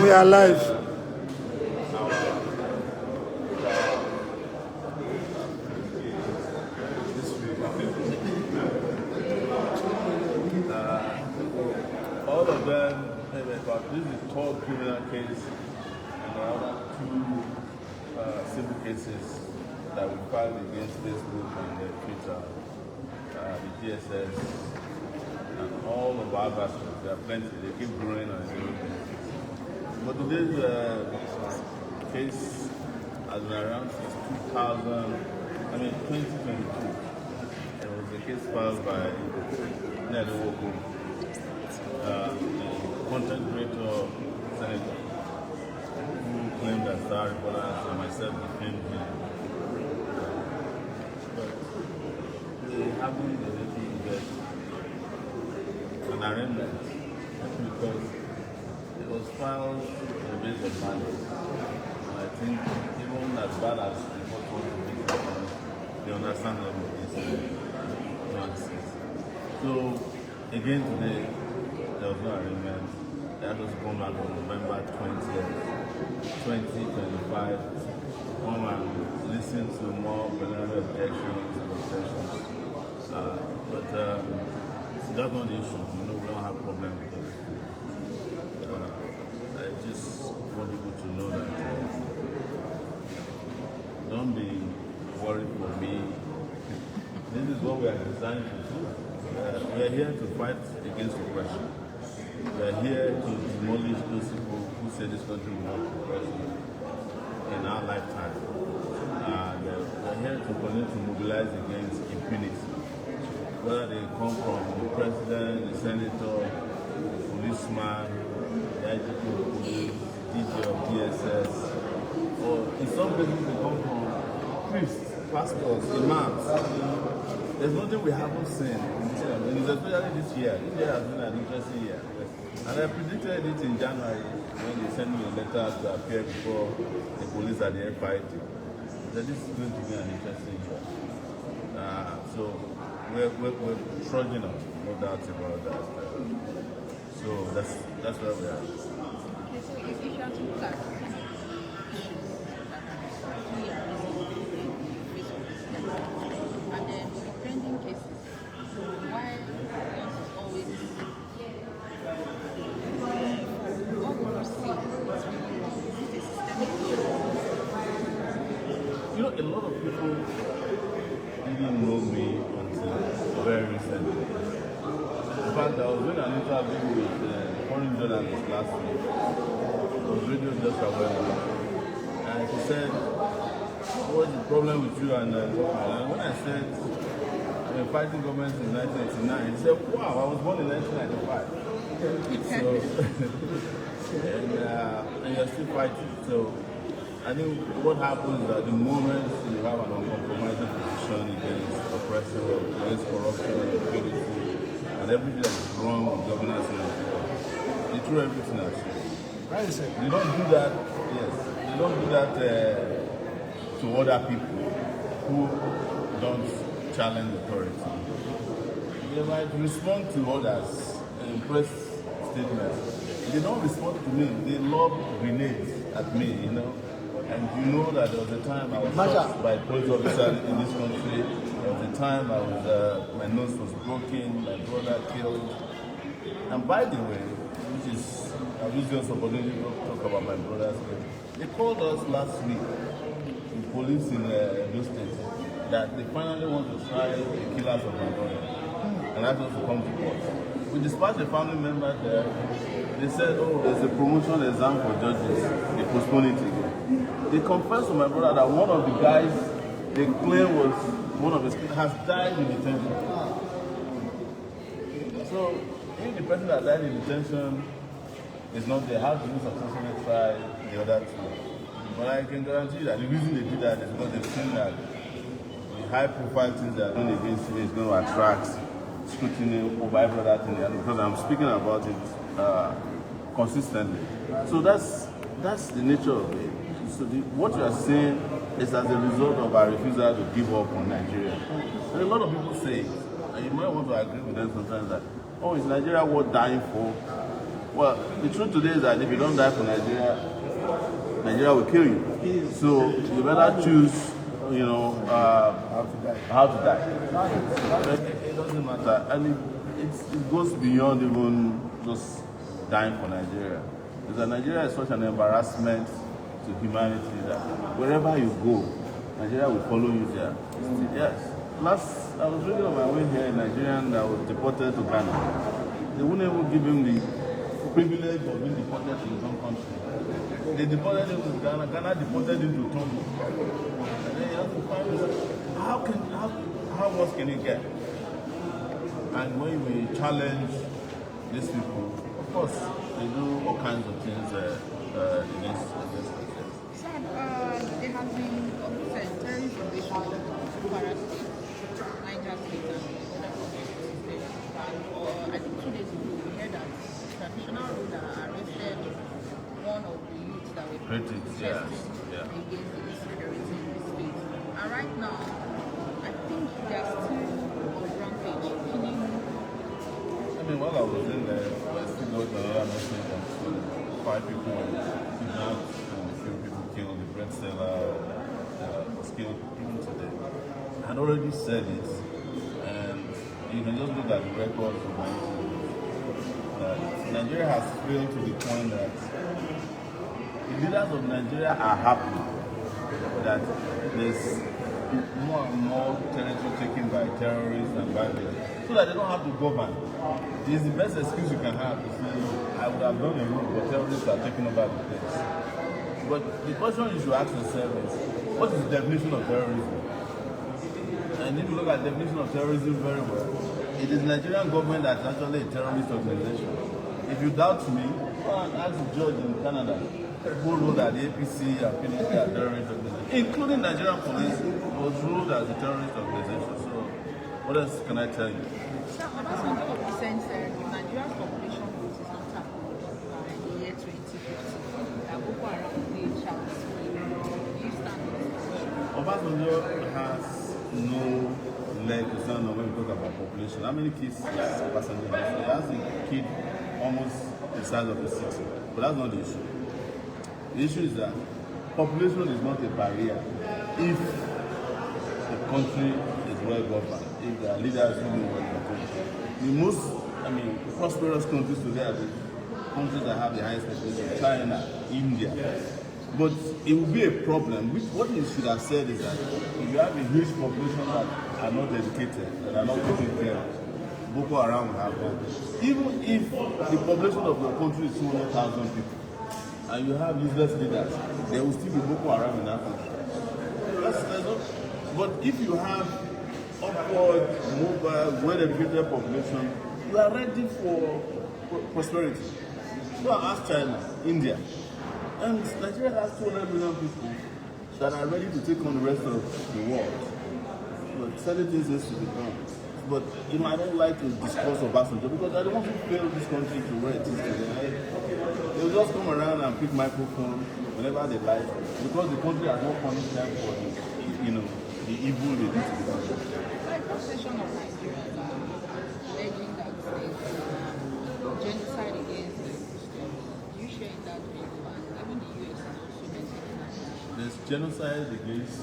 We are live. All of them, but this is the third criminal case and another two civil cases that we filed against Facebook and Twitter, the GSS, and all of our adversaries. There are plenty. They keep growing on the But today's case has been around since 2022. It was a case filed by Ned Nwoko, the content creator senator, who claimed that Sahara reporters and myself defamed him. But they haven't been able to get an arraignment because it was filed on the basis of malice. And I think even as bad as the court wants to make it, they understand that it's nonsense. So again today, there was no arraignment. That was come back on November 20th, 2025. Come and listen to more preliminary objections and objections. But that's not the issue. We don't have problem with it. I just want people to know that don't be worried for me. This is what we are designed to do. We are here to fight against oppression. We are here to demolish those people who say this country will not progress in our lifetime. We are here to continue to mobilize against impunity. Whether they come from the president, the senator, the policeman, the IGP of police, DG of DSS, or in some cases they come from priests, pastors, imams. There's nothing we haven't seen, and especially this year. This year has been an interesting year. And I predicted it in January when they sent me a letter to appear before the police at the FIT. That this is going to be an interesting year. So we're trudging on, no doubt about that. So that's where we are. Okay, so if you have to look at and then pending cases, why don't always what would you say is a systemic issue? A lot of people didn't know me until very recently. In fact, I was doing an interview with foreign journalist last week. It was Radio Just Aware. And she said, what's the problem with you? And when I said, I've been fighting government in 1989, he said, wow, I was born in 1995. So, and you're still fighting. So, I think what happens is that the moment you have an uncompromising position against oppression, against corruption, impunity, and everything that is wrong with governance in Nigeria, they throw everything at you. Right, sir. They don't do that, yes, they don't do that to other people who don't challenge authority. They might respond to others in press statements. They don't respond to me, they lob grenades at me, And you know that there was a time I was shot by a police officer in this country. There was a time my nose was broken, my brother killed. And by the way, I use this opportunity to talk about my brother's case. They called us last week, the police in those states, that they finally want to try the killers of my brother. And asked us to come to court. We dispatched a family member there. They said, there's a promotion exam for judges. They postponed it again. They confessed to my brother that one of the guys they claim was one of his has died in detention. So, if the person that died in detention is not there, how do you successfully try the other two? But I can guarantee you that the reason they did that is because they've seen that the high profile things they are doing against you is going to attract scrutiny over every other thing. Because I'm speaking about it consistently. So that's the nature of it. So what you are saying is as a result of our refusal to give up on Nigeria. And a lot of people say, and you might want to agree with them sometimes, that, is Nigeria worth dying for? Well, the truth today is that if you don't die for Nigeria, Nigeria will kill you. So you better choose, how to die. It doesn't matter. And it goes beyond even just dying for Nigeria. Because Nigeria is such an embarrassment to humanity that wherever you go, Nigeria will follow you there. Yes. I was reading on my way here, a Nigerian that was deported to Ghana. They wouldn't even give him the privilege of being deported to his own country. They deported him to Ghana. Ghana deported him to Togo. And then you have to find how worse can it get? And when we challenge these people, of course, they do all kinds of things against us. So, there has been terrorist invasion of Sahara State, Niger State, and other states. And I think 2 days ago, we heard that traditional ruler arrested one of the youths that were protesting against the insecurity in the state. And right now, I think they are still on rampage, killing. I mean, while I was in there, I still got another message that 5 people were kidnapped and a few people killed. The bread seller was killed even today. I had already said it, and you can just look at the records of Nigeria has failed to the point that the leaders of Nigeria are happy that there's more and more territory taken by terrorists and bandits, so that they don't have to govern. It is the best excuse you can have to say, I would have done a rule, but terrorists are taking over the place. But the question you should ask yourself is, what is the definition of terrorism? And if you look at the definition of terrorism very well, it is the Nigerian government that's actually a terrorist organization. If you doubt me, go and ask the judge in Canada who ruled that the APC and PDP are terrorist organizations, including Nigerian police, was ruled as a terrorist organization. So, what else can I tell you? Sir, Obasanjo represents Nigeria's population growth is not happening by the year 2050. That Boko Haram will shall swing. Do you stand on this position? Obasanjo has no leg to stand on when we talk about population. How many kids does Obasanjo have? He has a kid almost the size of a city. But that's not the issue. The issue is that population is not a barrier if the country is well governed, if there are leaders who know what they're doing. The most, prosperous countries today are the countries that have the highest population, China, India. But it will be a problem. What you should have said is that if you have a huge population that are not educated, that are not taken care of, Boko Haram will have one. Even if the population of your country is 200,000 people, and you have useless leaders, there will still be Boko Haram in that country. But if you have upward, mobile, well-educated population, you are ready for prosperity. Go and ask China, India. And Nigeria has 200 million people that are ready to take on the rest of the world. But certain things has to be done. But I don't like to discuss Obasanjo because I don't want to fail this country to where it is today. They'll just come around and pick microphone whenever they like, because the country has not punished them for the evil they did to the country. Like Taxation of Nigerians are alleging that there's genocide against the Christians. Do you share in that view? And even the US is also maintaining that. There's genocide against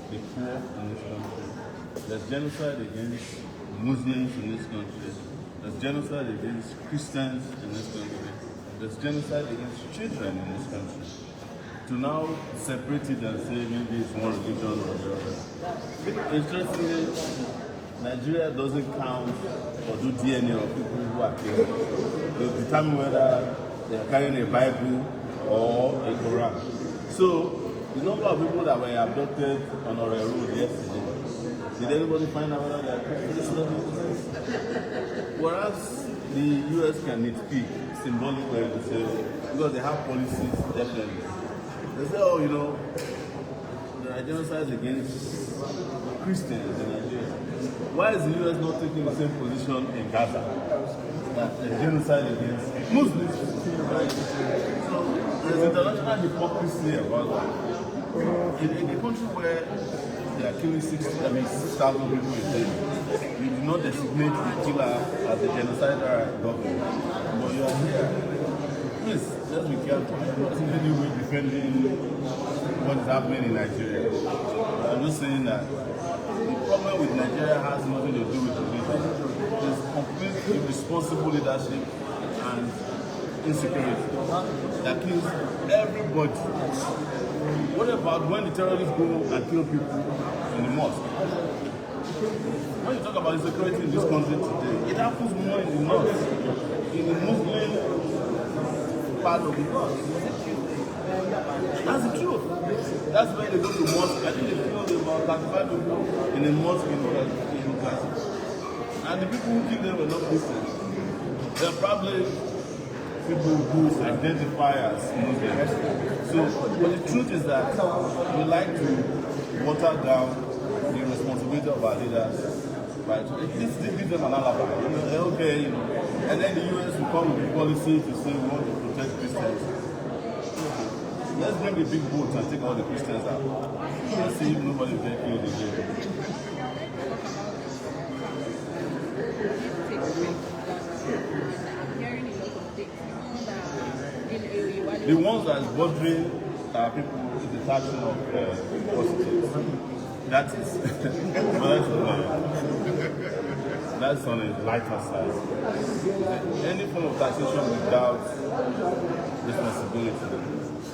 the poor in this country. There's genocide against Muslims in this country. There's genocide against Christians in this country. There's genocide against children in this country. To now separate it and say maybe it's one religion or the other. Interestingly, Nigeria doesn't count or do DNA of people who are killed. They determine whether they are carrying a Bible or a Quran. So, the number of people that were abducted on our road yesterday, did anybody find out whether they are Christians? Whereas the US can nitpick symbolically to say, because they have policies, definitely. They say, there are genocides against Christians in Nigeria. Why is the US not taking the same position in Gaza? A genocide against Muslims. Right? So there's international hypocrisy about that. In a country where they are killing 6,000 people a day, you do not designate the killer as a genocidal government. But you are here let's be careful. Especially with defending what is happening in Nigeria. I'm just saying that the problem with Nigeria has nothing to do with religion. It's complete irresponsible leadership and insecurity that kills everybody. What about when the terrorists go and kill people in the mosque? When you talk about insecurity in this country today, it happens more in the north, in the Muslim part of the north. That's the truth. That's why they go to mosque. I think they killed about 35 people in a mosque in Gaza. And the people who killed them were not Christians. They're probably people who identify as Muslims. So, but the truth is that we like to water down the responsibility of our leaders. Right? This gives them an alibi. Okay, and then the US will come with a policy to say we want to protect Christians. Let's bring a big boat and take all the Christians out. Let's see if nobody will get killed again. The ones that is bothering people is the taxing of prostitutes. That is, that's on a lighter side. Any form of taxation without responsibility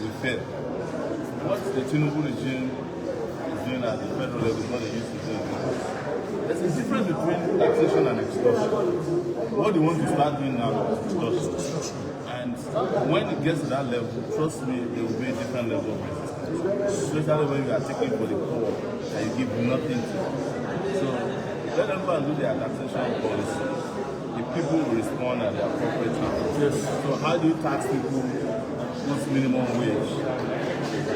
will fail. What the Tinubu regime is doing at the federal level is what they used to do. There's a difference between taxation and extortion. What they want to start doing now is extortion. And when it gets to that level, trust me, there will be a different level of resistance. Especially when you are taking for the poor and you give nothing to them. So let them go and do their taxation policy. The people will respond at the appropriate time. Yes. So how do you tax people whose minimum wage is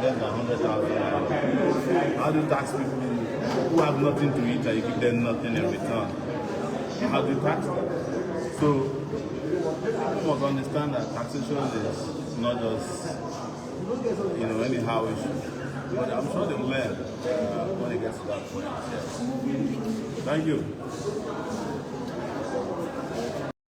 less than 100,000 naira? How do you tax people who have nothing to eat and you give them nothing in return? How do you tax them? So people must understand that taxation is not just anyhow issue. But I'm sure they'll learn when it gets to that point. Yes. Thank you.